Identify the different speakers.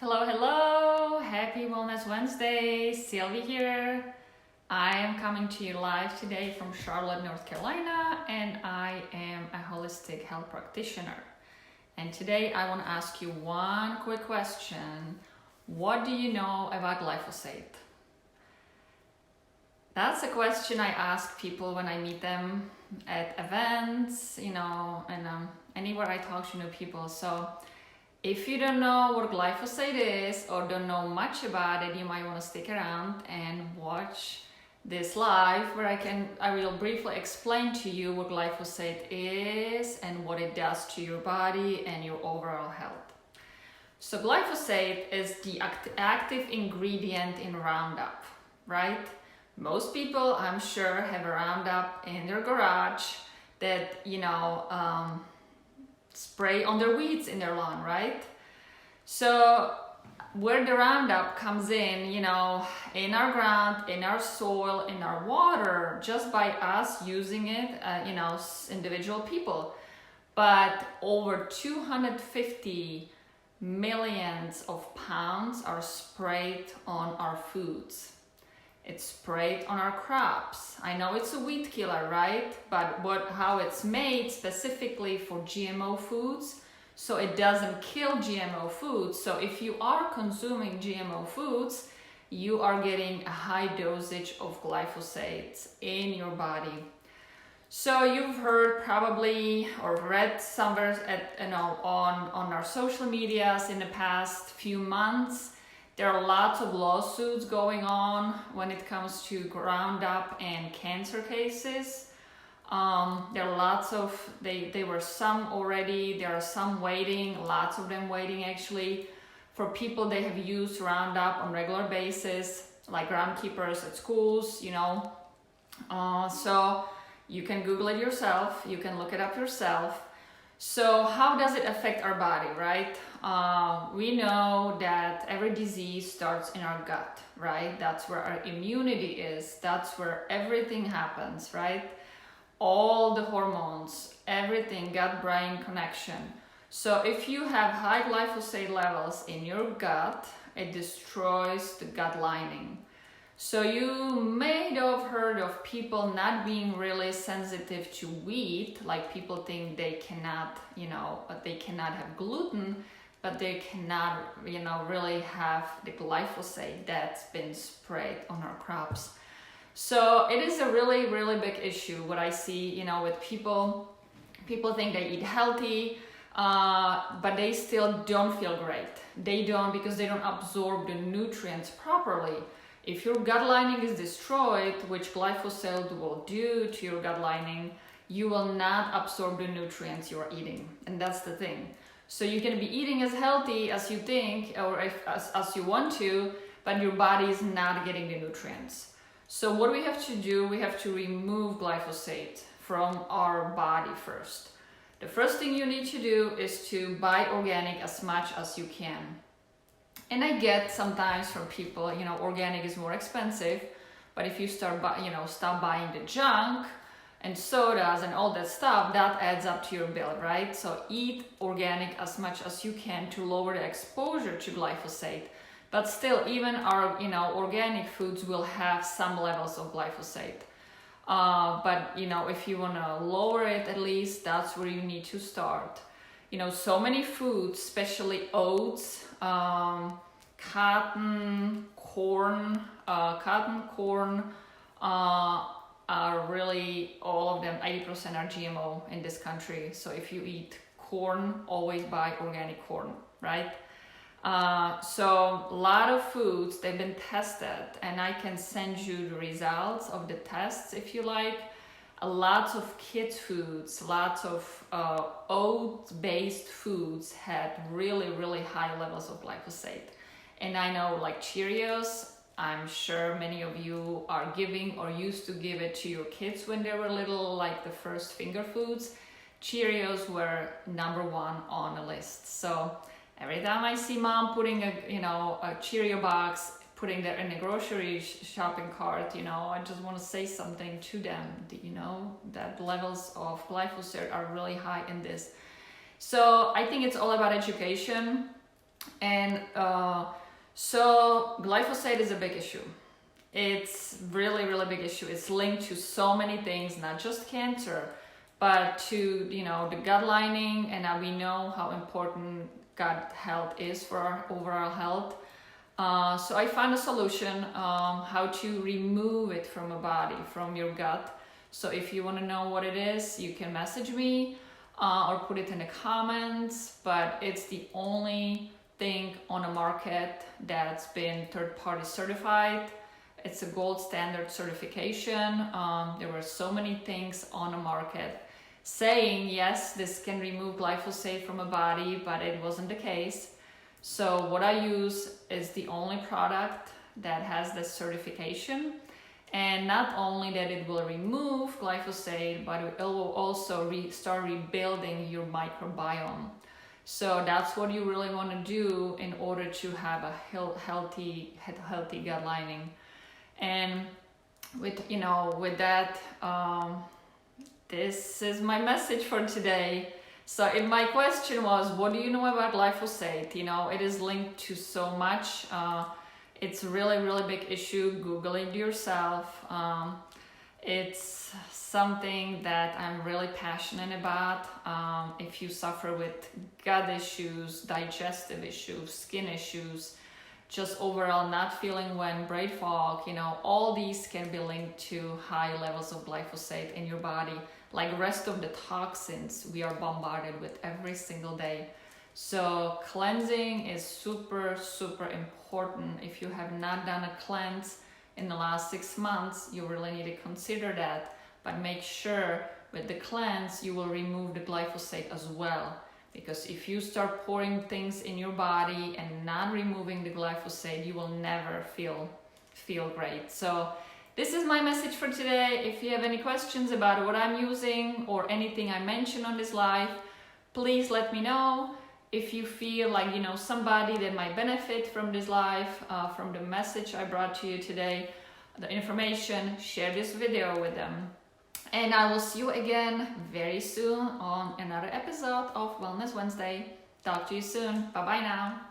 Speaker 1: Hello, hello! Happy Wellness Wednesday! Sylvie here. I am coming to you live today from Charlotte, North Carolina, and I am a holistic health practitioner. And today I want to ask you one quick question. What do you know about glyphosate? That's a question I ask people when I meet them at events, and anywhere I talk to new people. So if you don't know what glyphosate is or don't know much about it, you might want to stick around and watch this live where I will briefly explain to you what glyphosate is and what it does to your body and your overall health. So glyphosate is the active ingredient in Roundup, right? Most people, I'm sure, have a Roundup in their garage that, spray on their weeds in their lawn, right? So where the Roundup comes in our ground, in our soil, in our water, just by us using it, individual people. But over 250 millions of pounds are sprayed on our foods. It's sprayed on our crops. I know it's a weed killer, right? But how it's made specifically for GMO foods, so it doesn't kill GMO foods. So if you are consuming GMO foods, you are getting a high dosage of glyphosate in your body. So you've heard probably or read somewhere on our social medias in the past few months. There are lots of lawsuits going on when it comes to Roundup and cancer cases. There are lots of, there were some already, there are some waiting, lots of them waiting actually, for people they have used Roundup on regular basis, like groundkeepers at schools, So you can Google it yourself, you can look it up yourself. So how does it affect our body, right? We know that every disease starts in our gut, right? That's where our immunity is. That's where everything happens, right? All the hormones, everything, gut-brain connection. So if you have high glyphosate levels in your gut, it destroys the gut lining. So you may have heard of people not being really sensitive to wheat, like people think they cannot, they cannot have gluten, but they cannot, really have the glyphosate that's been sprayed on our crops. So it is a really, really big issue. What I see, with people think they eat healthy, but they still don't feel great. They don't, because they don't absorb the nutrients properly. If your gut lining is destroyed, which glyphosate will do to your gut lining, you will not absorb the nutrients you are eating. And that's the thing. So you can be eating as healthy as you think or as you want to, but your body is not getting the nutrients. So what we have to do, we have to remove glyphosate from our body first. The first thing you need to do is to buy organic as much as you can. And I get sometimes from people, organic is more expensive, but if you stop buying the junk and sodas and all that stuff, that adds up to your bill, right? So eat organic as much as you can to lower the exposure to glyphosate. But still, even our, organic foods will have some levels of glyphosate. But if you want to lower it, at least that's where you need to start. So many foods, especially oats, cotton, corn, are really, all of them, 80% are GMO in this country. So if you eat corn, always buy organic corn, right? So a lot of foods, they've been tested, and I can send you the results of the tests if you like. Lots of kids' foods, lots of oat-based foods had really, really high levels of glyphosate. And I know, like Cheerios, I'm sure many of you are giving or used to give it to your kids when they were little, like the first finger foods. Cheerios were number one on the list. So every time I see mom putting a Cheerio box, putting that in a grocery shopping cart, I just want to say something to them, that levels of glyphosate are really high in this. So I think it's all about education. And so glyphosate is a big issue. It's really, really big issue. It's linked to so many things, not just cancer, but to, you know, the gut lining. And now we know how important gut health is for our overall health. So I found a solution how to remove it from a body, from your gut. So if you want to know what it is, you can message me or put it in the comments. But it's the only thing on the market that's been third-party certified. It's a gold standard certification. There were so many things on the market saying, yes, this can remove glyphosate from a body, but it wasn't the case. So what I use is the only product that has this certification. And not only that it will remove glyphosate, but it will also start rebuilding your microbiome. So that's what you really want to do in order to have a healthy gut lining. And with that, this is my message for today. So if my question was, what do you know about glyphosate? You know, it is linked to so much. It's really, really big issue. Google it yourself. It's something that I'm really passionate about. If you suffer with gut issues, digestive issues, skin issues, just overall not feeling well, brain fog, you know, all these can be linked to high levels of glyphosate in your body. Like rest of the toxins we are bombarded with every single day. So cleansing is super, super important. If you have not done a cleanse in the last 6 months, you really need to consider that. But make sure with the cleanse, you will remove the glyphosate as well. Because if you start pouring things in your body and not removing the glyphosate, you will never feel great. So this is my message for today. If you have any questions about what I'm using or anything I mentioned on this live, please let me know. If you feel like, you know, somebody that might benefit from this live, from the message I brought to you today, the information, share this video with them. And I will see you again very soon on another episode of Wellness Wednesday. Talk to you soon. Bye-bye now.